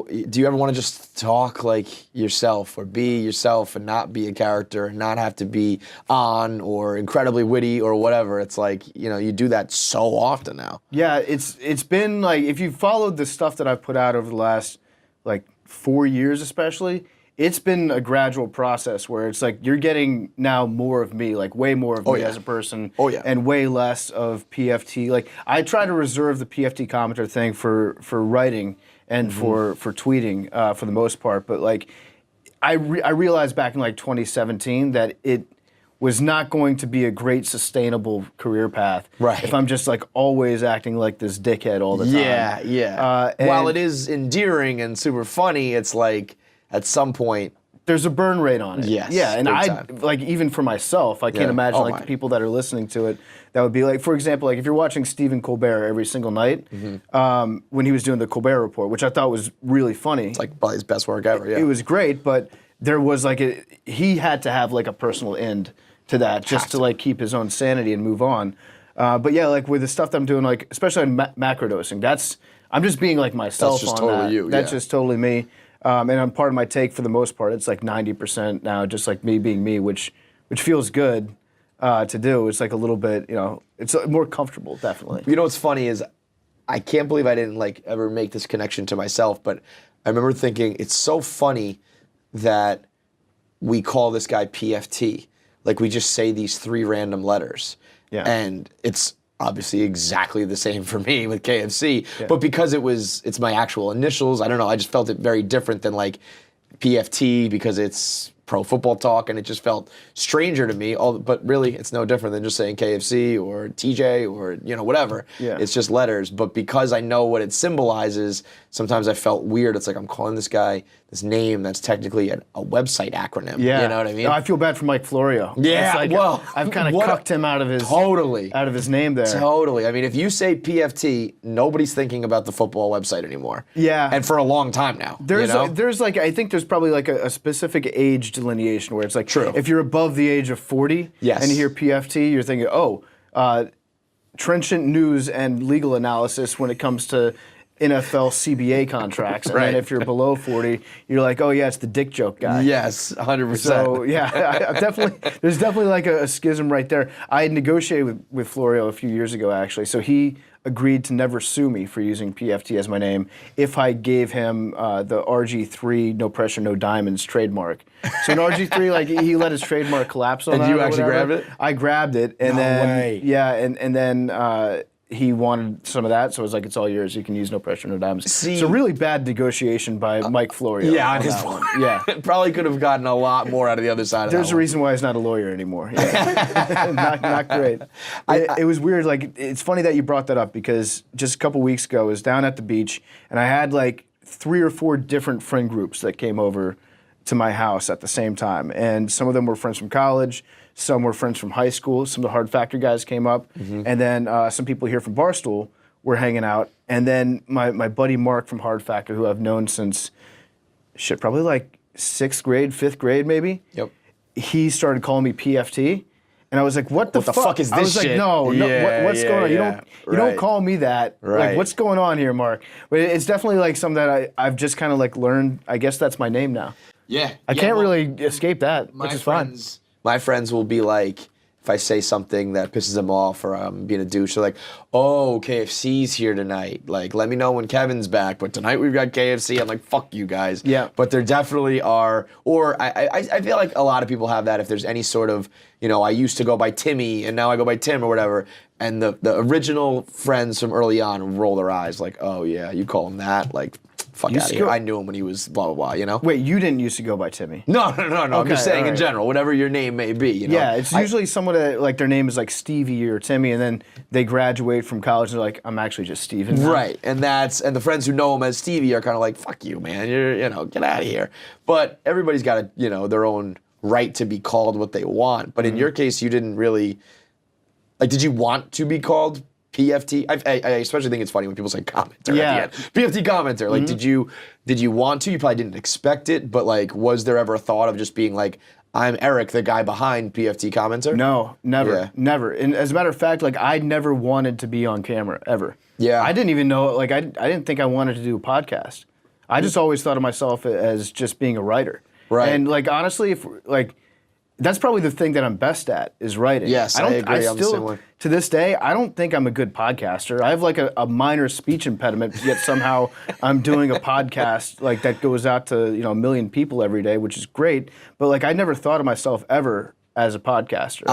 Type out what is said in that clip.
you ever want to just talk like yourself or be yourself and not be a character and not have to be on or incredibly witty or whatever? It's like, you do that so often now. Yeah, it's been like, if you've followed the stuff that I've put out over the last like 4 years especially, it's been a gradual process where it's like you're getting now more of me, like way more of me as a person, and way less of PFT. Like I try to reserve the PFT commenter thing for writing and for tweeting for the most part. But like I realized back in like 2017 that it was not going to be a great sustainable career path if I'm just like always acting like this dickhead all the time. Yeah. While it is endearing and super funny, it's like at some point there's a burn rate on it. Yes. Yeah, and time. like even for myself, I can't imagine the people that are listening to it that would be like, for example, like if you're watching Stephen Colbert every single night, when he was doing the Colbert Report, which I thought was really funny. It's like probably his best work ever. Yeah. It was great, but there was like he had to have like a personal end to that just to like keep his own sanity and move on. But yeah, like with the stuff that I'm doing, like especially on macrodosing, I'm just being like myself. That's just on totally that. you. That's just totally me. And I'm part of my take for the most part. It's like 90% now, just like me being me, which feels good to do. It's like a little bit, it's more comfortable, definitely. You know what's funny is I can't believe I didn't like ever make this connection to myself, but I remember thinking it's so funny that we call this guy PFT. Like we just say these 3 random letters. Yeah. And it's obviously exactly the same for me with KFC, but because it's my actual initials, I don't know, I just felt it very different than like PFT because it's Pro Football Talk, and it just felt stranger to me. But really, it's no different than just saying KFC or TJ or whatever. Yeah. It's just letters. But because I know what it symbolizes, sometimes I felt weird. It's like I'm calling this guy this name that's technically a website acronym. Yeah. You know what I mean? No, I feel bad for Mike Florio. Yeah. Like, well, I've kind of cucked him out of his name there. Totally. I mean, if you say PFT, nobody's thinking about the football website anymore. Yeah. And for a long time now. There's like I think there's probably like a specific age delineation where it's like if you're above the age of 40 and you hear PFT, you're thinking, trenchant news and legal analysis when it comes to NFL CBA contracts. And then if you're below 40, you're like, it's the dick joke guy. Yes, 100%. So yeah, there's definitely like a schism right there. I had negotiated with Florio a few years ago actually, so he agreed to never sue me for using PFT as my name if I gave him the RG3 No Pressure No Diamonds trademark. So in RG3, like he let his trademark collapse on that. And you actually grabbed it? I grabbed it, and then he wanted some of that, so I was like, it's all yours. You can use No Pressure, No Diamonds. So really bad negotiation by Mike Florio. Yeah, on his one. Yeah. Probably could have gotten a lot more out of the other side of that. There's a reason why he's not a lawyer anymore. Yeah. not great. It was weird. Like, it's funny that you brought that up because just a couple weeks ago, I was down at the beach, and I had like 3 or 4 different friend groups that came over to my house at the same time. And some of them were friends from college. Some were friends from high school. Some of the Hard Factor guys came up. And then some people here from Barstool were hanging out. And then my buddy Mark from Hard Factor, who I've known since, probably like 6th grade, 5th grade maybe. Yep. He started calling me PFT. And I was like, what the fuck is this I was shit? Like, no, what's going on? You don't call me that. Right. Like, what's going on here, Mark? But it's definitely like something that I've just kind of like learned. I guess that's my name now. Yeah. I can't really escape that, which is fine. My friends will be like, if I say something that pisses them off or I'm being a douche, they're like, KFC's here tonight. Like, let me know when Kevin's back. But tonight we've got KFC. I'm like, fuck you guys. Yeah. But there definitely are, or I feel like a lot of people have that if there's any sort of, I used to go by Timmy and now I go by Tim or whatever. And the original friends from early on roll their eyes like, oh yeah, you call him that? Like, fuck out of here. I knew him when he was blah, blah, blah, Wait, you didn't used to go by Timmy? No. Okay, I'm just saying in general, whatever your name may be. Yeah, it's usually someone that, like, their name is like Stevie or Timmy, and then they graduate from college and they're like, I'm actually just Steven now. Right, and the friends who know him as Stevie are kind of like, fuck you, man, get out of here. But everybody's got their own right to be called what they want. But in your case, you didn't really, did you want to be called PFT? I especially think it's funny when people say commenter at the end. PFT commenter. Like, did you want to? You probably didn't expect it, but like, was there ever a thought of just being like, I'm Eric, the guy behind PFT commenter? No, never. And as a matter of fact, like, I never wanted to be on camera ever. Yeah. I didn't even know. Like, I didn't think I wanted to do a podcast. I just always thought of myself as just being a writer. Right. And like honestly, if like that's probably the thing that I'm best at is writing. Yes, I agree. I'm the still, same way. to this day, I don't think I'm a good podcaster. I have like a minor speech impediment, yet somehow I'm doing a podcast like that goes out to 1 million people every day, which is great. But like I never thought of myself ever as a podcaster.